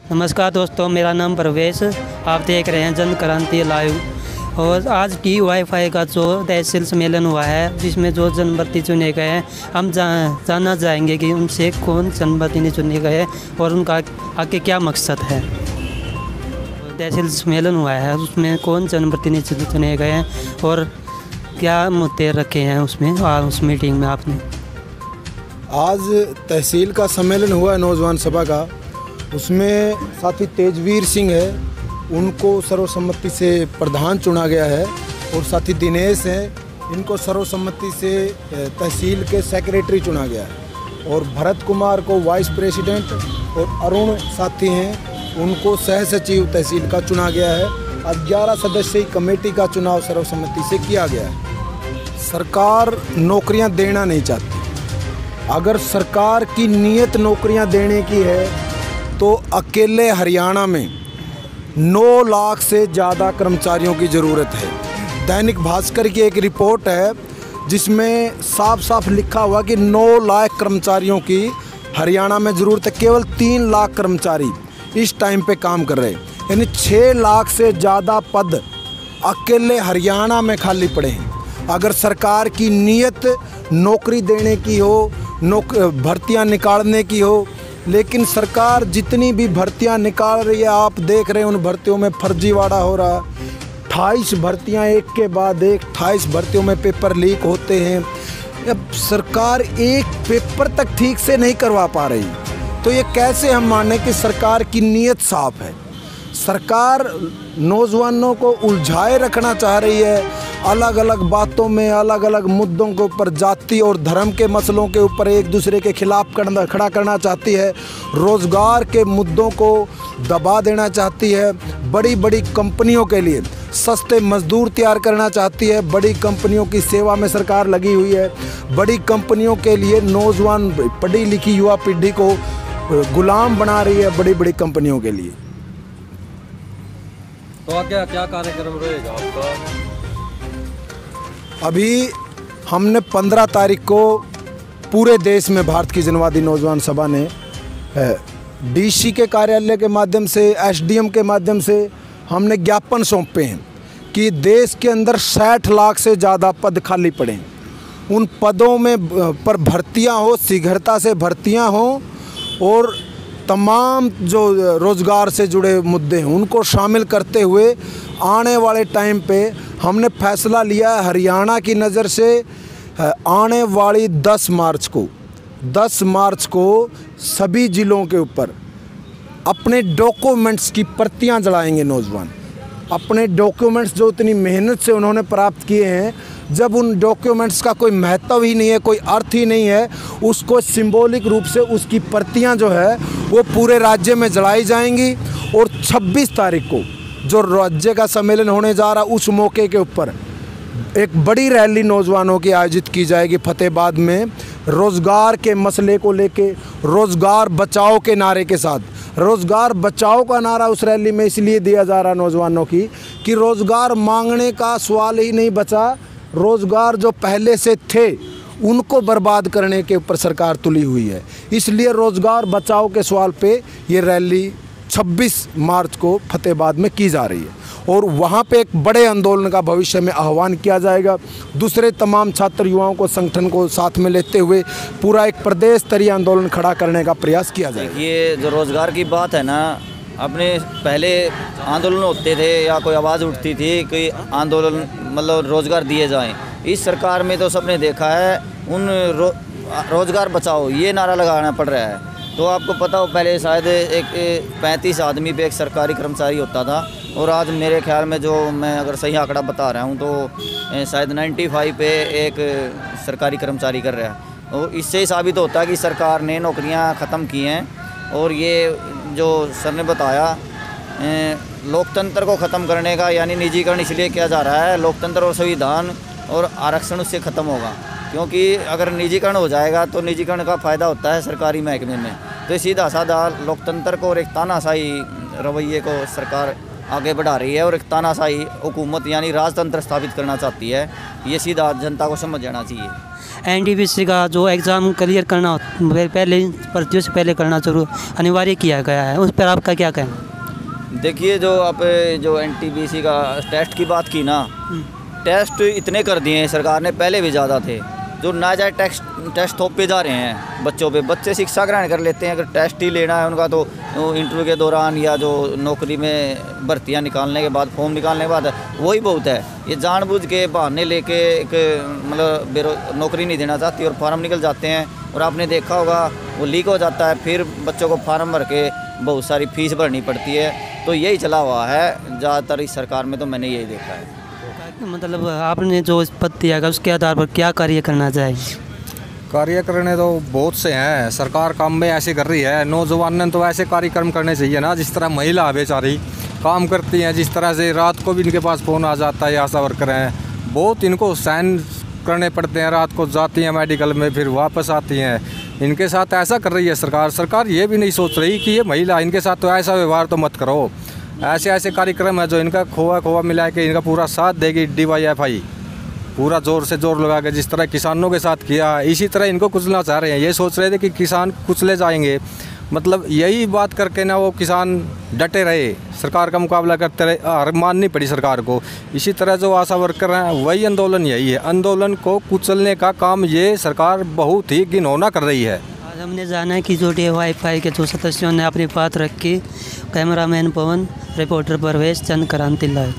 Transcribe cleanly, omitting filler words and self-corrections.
नमस्कार दोस्तों, मेरा नाम परवेश। आप देख रहे हैं जन क्रांति लाइव। और आज DYFI का जो तहसील सम्मेलन हुआ है, जिसमें जो जनप्रतिनिधि चुने गए हैं, हम जानना चाहेंगे कि उनसे कौन जनप्रतिनिधि चुने गए और उनका आगे क्या मकसद है। तहसील सम्मेलन हुआ है, उसमें कौन जनप्रतिनिधि चुने गए हैं और क्या मुद्दे रखे हैं उसमें उस मीटिंग में आपने। आज तहसील का सम्मेलन हुआ है नौजवान सभा का। उसमें साथी तेजवीर सिंह है, उनको सर्वसम्मति से प्रधान चुना गया है, और साथी दिनेश हैं, इनको सर्वसम्मति से तहसील के सेक्रेटरी चुना गया है, और भरत कुमार को वाइस प्रेसिडेंट, और अरुण साथी हैं, उनको सह सचिव तहसील का चुना गया है। 11 सदस्यीय कमेटी का चुनाव सर्वसम्मति से किया गया है। सरकार नौकरियां देना नहीं चाहती। अगर सरकार की नीयत नौकरियां देने की है तो अकेले हरियाणा में 9 लाख से ज़्यादा कर्मचारियों की ज़रूरत है। दैनिक भास्कर की एक रिपोर्ट है जिसमें साफ साफ लिखा हुआ कि 9 लाख कर्मचारियों की हरियाणा में ज़रूरत है। केवल 3 लाख कर्मचारी इस टाइम पे काम कर रहे हैं, यानी 6 लाख से ज़्यादा पद अकेले हरियाणा में खाली पड़े हैं। अगर सरकार की नीयत नौकरी देने की हो, भर्तियां निकालने की हो, लेकिन सरकार जितनी भी भर्तियां निकाल रही है, आप देख रहे हैं उन भर्तियों में फर्जीवाड़ा हो रहा है। 28 भर्तियां एक के बाद एक, 28 भर्तियों में पेपर लीक होते हैं। अब सरकार एक पेपर तक ठीक से नहीं करवा पा रही, तो ये कैसे हम माने कि सरकार की नीयत साफ है। सरकार नौजवानों को उलझाए रखना चाह रही है, अलग अलग बातों में, अलग अलग मुद्दों के ऊपर, जाति और धर्म के मसलों के ऊपर एक दूसरे के खिलाफ खड़ा करना चाहती है। रोज़गार के मुद्दों को दबा देना चाहती है। बड़ी बड़ी कंपनियों के लिए सस्ते मजदूर तैयार करना चाहती है। बड़ी कंपनियों की सेवा में सरकार लगी हुई है। बड़ी कंपनियों के लिए नौजवान पढ़ी लिखी युवा पीढ़ी को गुलाम बना रही है, बड़ी बड़ी कंपनियों के लिए। तो क्या क्या कार्यक्रम रहेगा आपका? अभी हमने 15 तारीख को पूरे देश में भारत की जनवादी नौजवान सभा ने DC के कार्यालय के माध्यम से, SDM के माध्यम से हमने ज्ञापन सौंपे हैं कि देश के अंदर 60 लाख से ज़्यादा पद खाली पड़े हैं। उन पदों में पर भर्तियां हो, शीघ्रता से भर्तियां हो, और तमाम जो रोज़गार से जुड़े मुद्दे हैं उनको शामिल करते हुए आने वाले टाइम पे हमने फैसला लिया है। हरियाणा की नज़र से आने वाली 10 मार्च को सभी ज़िलों के ऊपर अपने डॉक्यूमेंट्स की प्रतियां जलाएंगे नौजवान। अपने डॉक्यूमेंट्स जो इतनी मेहनत से उन्होंने प्राप्त किए हैं, जब उन डॉक्यूमेंट्स का कोई महत्व ही नहीं है, कोई अर्थ ही नहीं है, उसको सिंबॉलिक रूप से उसकी प्रतियां जो है वो पूरे राज्य में जलाई जाएंगी। और 26 तारीख को जो राज्य का सम्मेलन होने जा रहा, उस मौके के ऊपर एक बड़ी रैली नौजवानों की आयोजित की जाएगी फतेहाबाद में, रोज़गार के मसले को लेके, रोज़गार बचाओ के नारे के साथ। रोज़गार बचाओ का नारा उस रैली में इसलिए दिया जा रहा नौजवानों की कि रोज़गार मांगने का सवाल ही नहीं बचा, रोज़गार जो पहले से थे उनको बर्बाद करने के ऊपर सरकार तुली हुई है। इसलिए रोज़गार बचाओ के सवाल पे ये रैली 26 मार्च को फतेहाबाद में की जा रही है, और वहाँ पे एक बड़े आंदोलन का भविष्य में आह्वान किया जाएगा। दूसरे तमाम छात्र युवाओं को, संगठन को साथ में लेते हुए पूरा एक प्रदेश स्तरीय आंदोलन खड़ा करने का प्रयास किया जाएगा। ये जो रोज़गार की बात है ना, अपने पहले आंदोलन होते थे या कोई आवाज़ उठती थी कि आंदोलन मतलब रोज़गार दिए जाएं। इस सरकार में तो सबने देखा है उन रोज़गार बचाओ ये नारा लगाना पड़ रहा है। तो आपको पता हो, पहले शायद एक 35 आदमी पे एक सरकारी कर्मचारी होता था, और आज मेरे ख्याल में, जो मैं अगर सही आंकड़ा बता रहा हूँ, तो शायद 95 पे एक सरकारी कर्मचारी कर रहा है। और इससे ही साबित होता है कि सरकार ने नौकरियाँ ख़त्म की हैं। और ये जो सर ने बताया, लोकतंत्र को ख़त्म करने का यानी निजीकरण इसलिए किया जा रहा है। लोकतंत्र और संविधान और आरक्षण उससे ख़त्म होगा, क्योंकि अगर निजीकरण हो जाएगा तो निजीकरण का फ़ायदा होता है सरकारी महकमे में। तो सीधा साधा लोकतंत्र को और एक तानाशाही रवैये को सरकार आगे बढ़ा रही है और एक तानाशाही हुकूमत यानी राजतंत्र स्थापित करना चाहती है। ये सीधा जनता को समझ जाना चाहिए। एनटीपीसी का जो एग्ज़ाम क्लियर करना पहले भर्तियों से पहले करना जरूर अनिवार्य किया गया है, उस पर आपका क्या कहना? देखिए, जो आप जो एनटीपीसी का टेस्ट की बात की ना, टेस्ट इतने कर दिए हैं सरकार ने, पहले भी ज़्यादा थे। जो नाजायज टेस्ट थोपे जा रहे हैं बच्चों पे, बच्चे शिक्षा ग्रहण कर लेते हैं। अगर टेस्ट ही लेना है उनका तो इंटरव्यू के दौरान या जो नौकरी में भर्तियां निकालने के बाद, फॉर्म निकालने के बाद, वही बहुत है। ये जानबूझ के बहाने लेके एक मतलब नौकरी नहीं देना चाहती और फार्म निकल जाते हैं। और आपने देखा होगा वो लीक हो जाता है, फिर बच्चों को फार्म भर के बहुत सारी फीस भरनी पड़ती है। तो यही चला हुआ है ज़्यादातर इस सरकार में, तो मैंने यही देखा है। मतलब आपने जो पद दिया है उसके आधार पर क्या कार्य करना चाहिए? कार्य करने तो बहुत से हैं, सरकार काम में ऐसे कर रही है। नौजवान ने तो ऐसे कार्यक्रम करने चाहिए ना, जिस तरह महिला बेचारी काम करती हैं, जिस तरह से रात को भी इनके पास फ़ोन आ जाता है, आशा वर्कर हैं, बहुत इनको सहन करने पड़ते हैं। रात को जाती हैं मेडिकल में, फिर वापस आती हैं। इनके साथ ऐसा कर रही है सरकार। सरकार ये भी नहीं सोच रही कि ये महिला, इनके साथ तो ऐसा व्यवहार तो मत करो। ऐसे ऐसे कार्यक्रम है जो इनका खोआ मिला के इनका पूरा साथ देगी DYFI, पूरा ज़ोर से ज़ोर लगा के, जिस तरह किसानों के साथ किया, इसी तरह इनको कुचलना चाह रहे हैं। ये सोच रहे थे कि किसान कुचले जाएंगे, मतलब यही बात करके ना वो किसान डटे रहे, सरकार का मुकाबला करते रहे, हार माननी पड़ी सरकार को। इसी तरह जो आशा वर्कर हैं, वही आंदोलन यही है। आंदोलन को कुचलने का काम ये सरकार बहुत ही घिनौना कर रही है। आज हमने जाना है कि जो DYFI के जो सदस्यों ने अपनी बात रखी। कैमरामैन पवन, रिपोर्टर परवेश, जन क्रांति लाइव।